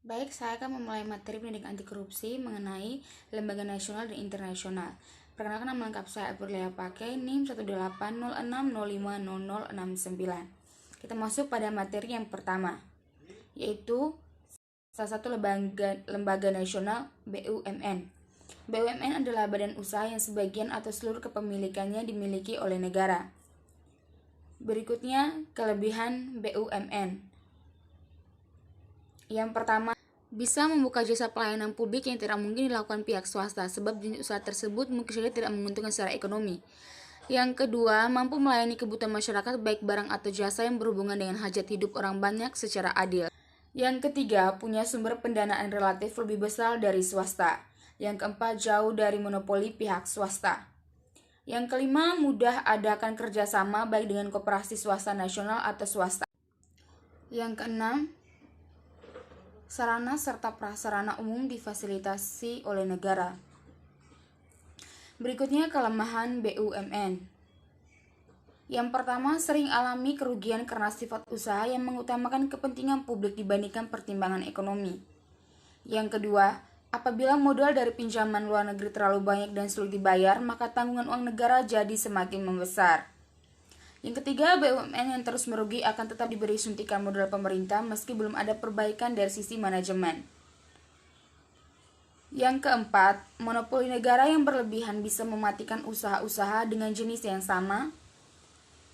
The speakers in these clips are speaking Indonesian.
Baik, saya akan memulai materi pendidikan anti korupsi mengenai lembaga nasional dan internasional. Perkenalkan, nama lengkap saya Aprilia Pakai, NIM 18060500069. Kita masuk pada materi yang pertama, yaitu salah satu lembaga nasional BUMN. BUMN adalah badan usaha yang sebagian atau seluruh kepemilikannya dimiliki oleh negara. Berikutnya, kelebihan BUMN. Yang pertama, bisa membuka jasa pelayanan publik yang tidak mungkin dilakukan pihak swasta, sebab jenis usaha tersebut mungkin saja tidak menguntungkan secara ekonomi. Yang kedua, mampu melayani kebutuhan masyarakat baik barang atau jasa yang berhubungan dengan hajat hidup orang banyak secara adil. Yang ketiga, punya sumber pendanaan relatif lebih besar dari swasta. Yang keempat, jauh dari monopoli pihak swasta. Yang kelima, mudah adakan kerjasama baik dengan koperasi swasta nasional atau swasta. Yang keenam, sarana serta prasarana umum difasilitasi oleh negara. Berikutnya, kelemahan BUMN. Yang pertama, sering alami kerugian karena sifat usaha yang mengutamakan kepentingan publik dibandingkan pertimbangan ekonomi. Yang kedua, apabila modal dari pinjaman luar negeri terlalu banyak dan sulit dibayar, maka tanggungan uang negara jadi semakin membesar. Yang ketiga, BUMN yang terus merugi akan tetap diberi suntikan modal pemerintah meski belum ada perbaikan dari sisi manajemen. Yang keempat, monopoli negara yang berlebihan bisa mematikan usaha-usaha dengan jenis yang sama.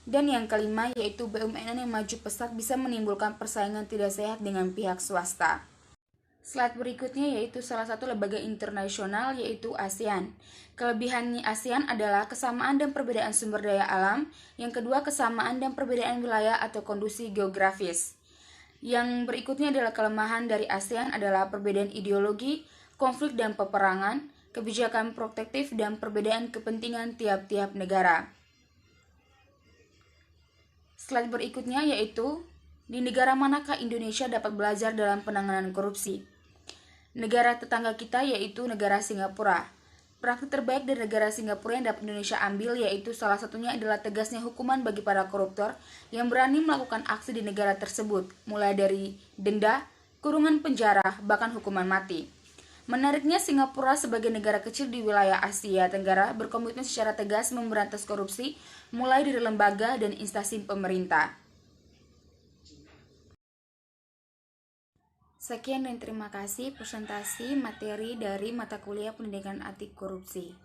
Dan yang kelima, yaitu BUMN yang maju pesat bisa menimbulkan persaingan tidak sehat dengan pihak swasta. Slide berikutnya yaitu salah satu lembaga internasional, yaitu ASEAN. Kelebihan ASEAN adalah kesamaan dan perbedaan sumber daya alam. Yang kedua, kesamaan dan perbedaan wilayah atau kondisi geografis. Yang berikutnya adalah kelemahan dari ASEAN adalah perbedaan ideologi, konflik dan peperangan, kebijakan protektif, dan perbedaan kepentingan tiap-tiap negara. Slide berikutnya yaitu, di negara manakah Indonesia dapat belajar dalam penanganan korupsi? Negara tetangga kita yaitu negara Singapura. Praktik terbaik dari negara Singapura yang dapat Indonesia ambil yaitu salah satunya adalah tegasnya hukuman bagi para koruptor yang berani melakukan aksi di negara tersebut, mulai dari denda, kurungan penjara, bahkan hukuman mati. Menariknya, Singapura sebagai negara kecil di wilayah Asia Tenggara berkomitmen secara tegas memberantas korupsi mulai dari lembaga dan instansi pemerintah. Sekian dan terima kasih presentasi materi dari mata kuliah pendidikan anti korupsi.